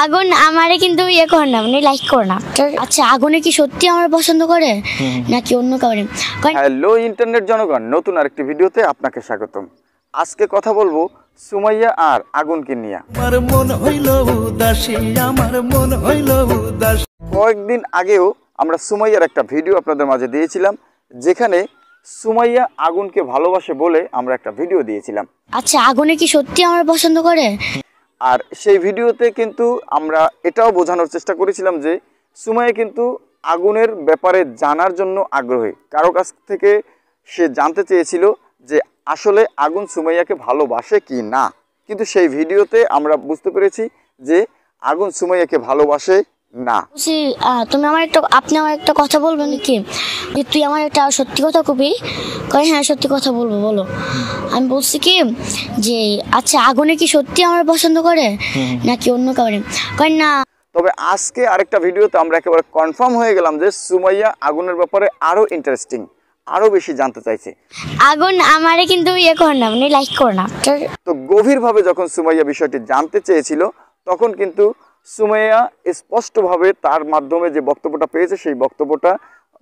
আগুন আমারে কিন্তু ইয়ে করে না, মানে লাইক করে না। আচ্ছা, আগুনে কি সত্যি আমার পছন্দ করে নাকি অন্য কাউরে? হ্যালো ইন্টারনেট জনগণ, নতুন আরেকটি ভিডিওতে আপনাকে স্বাগতম। আজকে কথা বলবো সুমাইয়া আর আগুনকে নিয়ে। কয়েকদিন আগেও আমরা সুমাইয়ার একটা ভিডিও আপনাদের মাঝে দিয়েছিলাম, যেখানে সুমাইয়া আগুনকে ভালোবাসে বলে আমরা একটা ভিডিও দিয়েছিলাম। আচ্ছা, আগুনে কি সত্যি আমার পছন্দ করে? আর সেই ভিডিওতে কিন্তু আমরা এটাও বোঝানোর চেষ্টা করেছিলাম যে সুমাইয়া কিন্তু আগুনের ব্যাপারে জানার জন্য আগ্রহী। কারো কাছ থেকে সে জানতে চেয়েছিল যে আসলে আগুন সুমাইয়াকে ভালোবাসে কি না, কিন্তু সেই ভিডিওতে আমরা বুঝতে পেরেছি যে আগুন সুমাইয়াকে ভালোবাসে না। আপনি আমার একটা কথা বলবেন কি, যে তুই আমার একটা সত্যি কথা কবি? কয় হ্যাঁ সত্যি কথা বলবো, বলো। আমি বলছি কি যে আচ্ছা, আগুনে কি সত্যি আমার পছন্দ করে নাকি অন্য কাউরে? কয় না। তবে আজকে আরেকটা ভিডিওতে আমরা একেবারে কনফার্ম হয়ে গেলাম যে সুমাইয়া আগুনের ব্যাপারে আরো ইন্টারেস্টিং, আরো বেশি জানতে চাইছে। আগুন আমারে কিন্তু ইয়ে করে না, মানে লাইক করে না। তো গভীরভাবে যখন সুমাইয়া বিষয়টি জানতে চেয়েছিল, তখন কিন্তু সুমাইয়া স্পষ্টভাবে তার মাধ্যমে যে বক্তব্যটা পেয়েছে, সেই বক্তব্যটা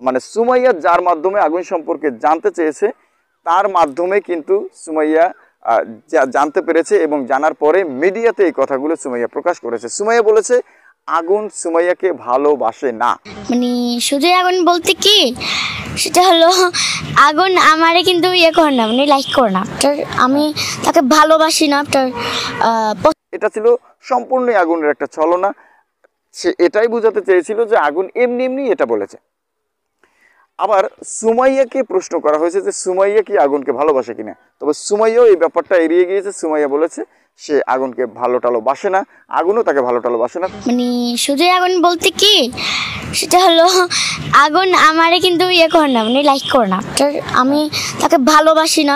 মানে সুমাইয়া যার মাধ্যমে আগুন সম্পর্কে জানতে চেয়েছে তার মাধ্যমে কিন্তু সুমাইয়া জানতে পেরেছে, এবং জানার পরে মিডিয়াতে এই কথাগুলো সুমাইয়া প্রকাশ করেছে। সুমাইয়া বলেছে আগুন সুমাইয়াকে ভালোবাসে না। মানে শুধু আগুন বলতে কি, সেটা হলো আগুন আমারে কিন্তু ইয়ে করে না, মানে লাইক করে না। আমি তাকে ভালোবাসি না। এটা ছিল সম্পূর্ণ আগুনের একটা ছলনা। সে এটাই বোঝাতে চেয়েছিল যে আগুন এমনি এমনি এটা বলেছে। আবার সুমাইয়াকে প্রশ্ন করা হয়েছে যে সুমাইয়া কি আগুনকে ভালোবাসে কিনা, তবে সুমাইয়াও এই ব্যাপারটা এড়িয়ে গিয়েছে। সুমাইয়া বলেছে সে আগুনকে ভালো টালো বাসে না, আগুনও তাকে ভালো টালো বাসে না। মানে শুধু আগুন বলতে কি, সেটা হলো আগুন আমারে কিন্তু ইয়ে করে না, মানে লাইক করে না। আমি তাকে ভালোবাসি না,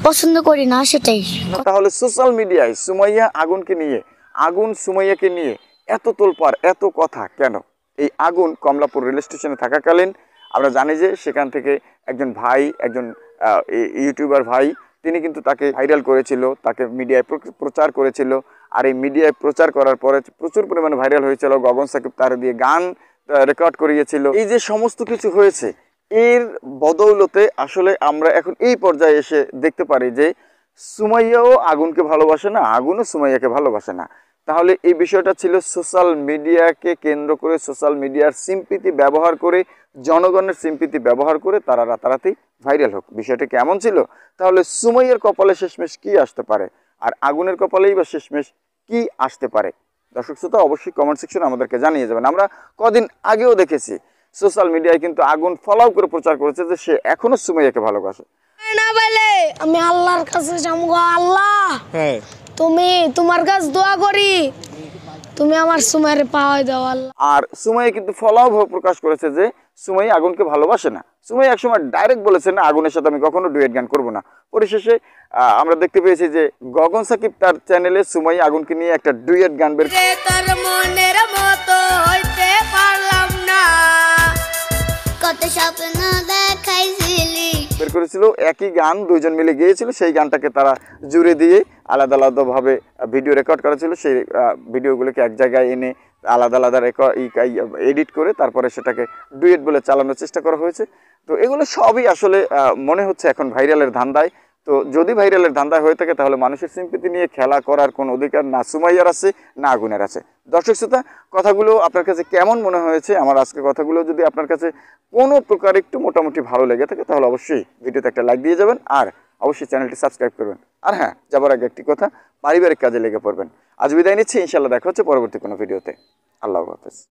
পছন্দ করি না, সেটাই। তাহলে সোশ্যাল মিডিয়ায় সুমাইয়া আগুনকে নিয়ে, আগুন সুমাইয়াকে নিয়ে এত তোলপাড়, এত কথা কেন? এই আগুন কমলাপুর রেল স্টেশনে থাকাকালীন আমরা জানি যে সেখান থেকে একজন ভাই, একজন ইউটিউবার ভাই, তিনি কিন্তু তাকে ভাইরাল করেছিল, তাকে মিডিয়ায় প্রচার করেছিল। আর এই মিডিয়ায় প্রচার করার পরে প্রচুর পরিমাণে ভাইরাল হয়েছিল। গগন সাকিব তার দিয়ে গান রেকর্ড করিয়েছিল। এই যে সমস্ত কিছু হয়েছে, এর বদৌলতে আসলে আমরা এখন এই পর্যায়ে এসে দেখতে পারি যে সুমাইয়াও আগুনকে ভালোবাসে না, আগুনও সুমাইয়াকে ভালোবাসে না। তাহলে এই বিষয়টা ছিল সোশ্যাল মিডিয়াকে কেন্দ্র করে, সোশ্যাল মিডিয়ার সিম্পিতি ব্যবহার করে, জনগণের সিম্পিতি ব্যবহার করে তারা রাতারাতি ভাইরাল হোক। বিষয়টা কেমন ছিল? তাহলে সুমাইয়ার কপালে শেষমেশ কি আসতে পারে, আর আগুনের কপালেই বা শেষমেশ কি আসতে পারে? দর্শক শ্রোতা অবশ্যই কমেন্ট সেকশনে আমাদেরকে জানিয়ে যাবেন। আমরা কদিন আগেও দেখেছি সোশ্যাল মিডিয়ায় কিন্তু আগুন ফলাও করে প্রচার করেছে যে সে এখনো সুমাইয়াকে ভালোবাসে। না বলে আমি আল্লাহর কাছে যাবো। আল্লাহ, হ্যাঁ, তুমি তোমার কাছে দোয়া করি, তুমি আমার সুমাইয়ারে পাওয়াই দাও আল্লাহ। আর সুমাইয়া কিন্তু ফলাও প্রকাশ করেছে যে সুমাইয়া আগুনকে ভালোবাসে না। সুমাইয়া একসময় ডাইরেক্ট বলেছে না, আগুনের সাথে আমি কখনো ডুয়েট গান করবো না। পরিশেষে আমরা দেখতে পেয়েছি যে গগন সাকিব তার চ্যানেলে সুমাইয়া আগুনকে নিয়ে একটা ডুয়েট গান বের করেছিল। একই গান দুইজন মিলে গিয়েছিল, সেই গানটাকে তারা জুড়ে দিয়ে আলাদা আলাদাভাবে ভিডিও রেকর্ড করা ছিল। সেই ভিডিওগুলোকে এক জায়গায় এনে আলাদা আলাদা এডিট করে তারপরে সেটাকে ডুয়েট বলে চালানোর চেষ্টা করা হয়েছে। তো এগুলো সবই আসলে মনে হচ্ছে এখন ভাইরালের ধান্দায়। তো যদি ভাইরালের ধান্দায় হয়ে থাকে তাহলে মানুষের সিম্পিতি নিয়ে খেলা করার কোনো অধিকার না সুমাইয়ার আছে না আগুনের আছে। দর্শক শ্রোতা, কথাগুলো আপনার কাছে কেমন মনে হয়েছে? আমার আজকের কথাগুলো যদি আপনার কাছে কোনো প্রকার একটু মোটামুটি ভালো লেগে থাকে তাহলে অবশ্যই ভিডিওতে একটা লাইক দিয়ে যাবেন, আর অবশ্যই চ্যানেলটি সাবস্ক্রাইব করবেন। আর হ্যাঁ, যাবার আগে একটি কথা, পারিবারিক কাজে লেগে পড়বেন। আজ বিদায় নিচ্ছি, ইনশাল্লাহ দেখা হচ্ছে পরবর্তী কোনো ভিডিওতে। আল্লাহ হাফেজ।